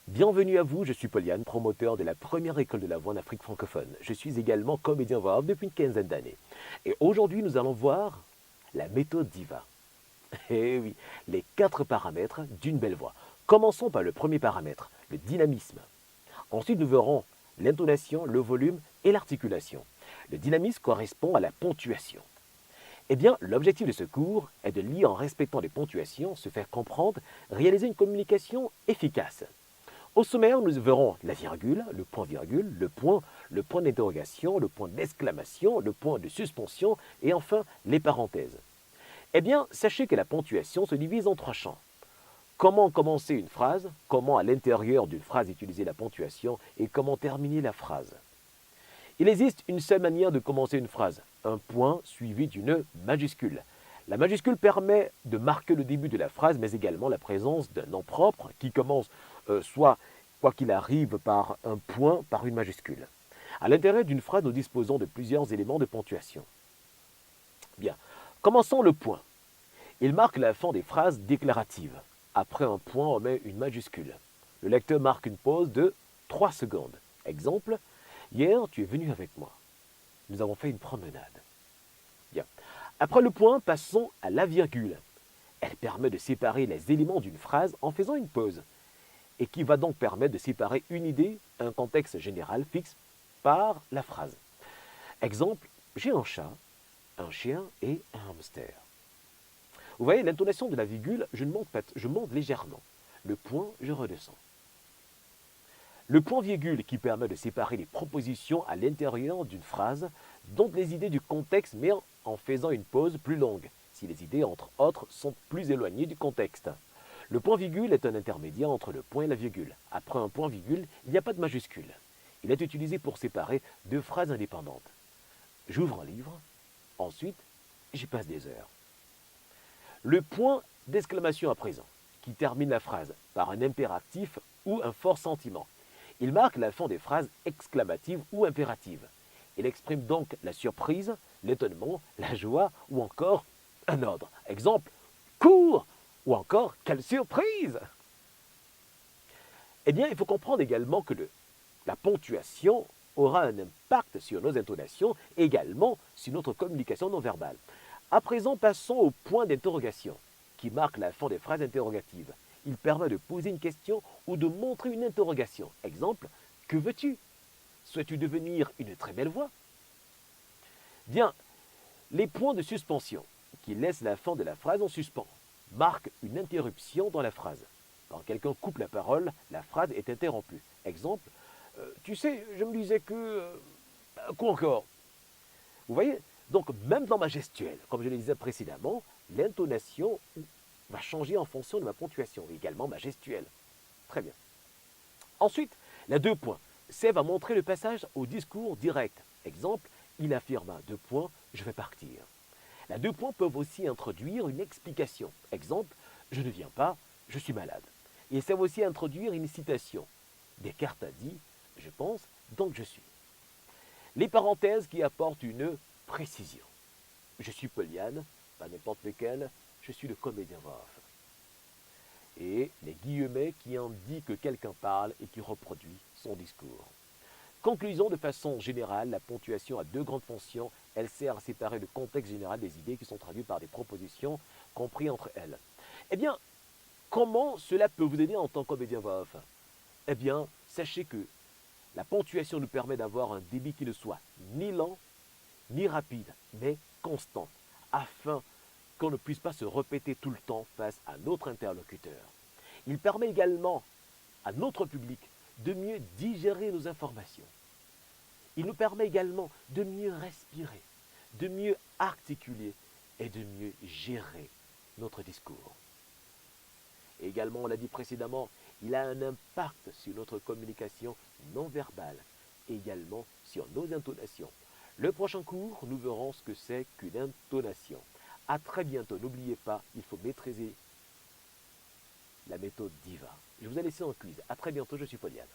Bienvenue à vous, je suis Pauliane, promoteur de la première école de la voix en Afrique francophone. Je suis également comédien voix off depuis une quinzaine d'années. Et aujourd'hui, nous allons voir la méthode DIVA. Eh oui, les 4 paramètres d'une belle voix. Commençons par le premier paramètre, le dynamisme. Ensuite, nous verrons l'intonation, le volume et l'articulation. Le dynamisme correspond à la ponctuation. Eh bien, l'objectif de ce cours est de lire en respectant les ponctuations, se faire comprendre, réaliser une communication efficace. Au sommaire, nous verrons la virgule, le point d'interrogation, le point d'exclamation, le point de suspension et enfin les parenthèses. Eh bien, sachez que la ponctuation se divise en 3 champs. Comment commencer une phrase, comment à l'intérieur d'une phrase utiliser la ponctuation et comment terminer la phrase. Il existe une seule manière de commencer une phrase, un point suivi d'une majuscule. La majuscule permet de marquer le début de la phrase, mais également la présence d'un nom propre qui commence soit, quoi qu'il arrive, par un point, par une majuscule. À l'intérieur d'une phrase, nous disposons de plusieurs éléments de ponctuation. Bien, commençons le point. Il marque la fin des phrases déclaratives. Après un point, on met une majuscule. Le lecteur marque une pause de 3 secondes. Exemple, hier, tu es venu avec moi. Nous avons fait une promenade. Bien. Après le point, passons à la virgule. Elle permet de séparer les éléments d'une phrase en faisant une pause et qui va donc permettre de séparer une idée, un contexte général fixe par la phrase. Exemple, j'ai un chat, un chien et un hamster. Vous voyez, l'intonation de la virgule, je monte légèrement. Le point, je redescends. Le point-virgule qui permet de séparer les propositions à l'intérieur d'une phrase, donc les idées du contexte, mais en faisant une pause plus longue, si les idées, entre autres, sont plus éloignées du contexte. Le point-virgule est un intermédiaire entre le point et la virgule. Après un point-virgule, il n'y a pas de majuscule. Il est utilisé pour séparer deux phrases indépendantes. J'ouvre un livre, ensuite, j'y passe des heures. Le point d'exclamation à présent, qui termine la phrase par un impératif ou un fort sentiment. Il marque la fin des phrases exclamatives ou impératives. Il exprime donc la surprise, l'étonnement, la joie ou encore un ordre. Exemple, cours ou encore quelle surprise. Eh bien, il faut comprendre également que la ponctuation aura un impact sur nos intonations, également sur notre communication non verbale. À présent, passons au point d'interrogation, qui marque la fin des phrases interrogatives. Il permet de poser une question ou de montrer une interrogation. Exemple, que veux-tu? Souhaites-tu devenir une très belle voix? Bien, les points de suspension, qui laissent la fin de la phrase en suspens, marquent une interruption dans la phrase. Quand quelqu'un coupe la parole, la phrase est interrompue. Exemple, tu sais, je me disais que... quoi encore? Vous voyez? Donc, même dans ma gestuelle, comme je le disais précédemment, l'intonation va changer en fonction de ma ponctuation, et également ma gestuelle. Très bien. Ensuite, la 2 points servent à montrer le passage au discours direct. Exemple, il affirma 2 points, je vais partir. La 2 points peuvent aussi introduire une explication. Exemple, je ne viens pas, je suis malade. Ils servent aussi à introduire une citation. Descartes a dit, je pense, donc je suis. Les parenthèses qui apportent une précision. Je suis Pauliane, pas n'importe lequel, je suis le comédien voix off. Et les guillemets qui indiquent que quelqu'un parle et qui reproduit son discours. Conclusion, de façon générale, la ponctuation a 2 grandes fonctions. Elle sert à séparer le contexte général des idées qui sont traduites par des propositions comprises entre elles. Eh bien, comment cela peut vous aider en tant que comédien voix off? Eh bien, sachez que la ponctuation nous permet d'avoir un débit qui ne soit ni lent, ni rapide, mais constant, afin qu'on ne puisse pas se répéter tout le temps face à notre interlocuteur. Il permet également à notre public de mieux digérer nos informations. Il nous permet également de mieux respirer, de mieux articuler et de mieux gérer notre discours. Et également, on l'a dit précédemment, il a un impact sur notre communication non verbale et également sur nos intonations. Le prochain cours, nous verrons ce que c'est qu'une intonation. À très bientôt. N'oubliez pas, il faut maîtriser la méthode DIVA. Je vous ai laissé un quiz. À très bientôt, je suis Pauliane.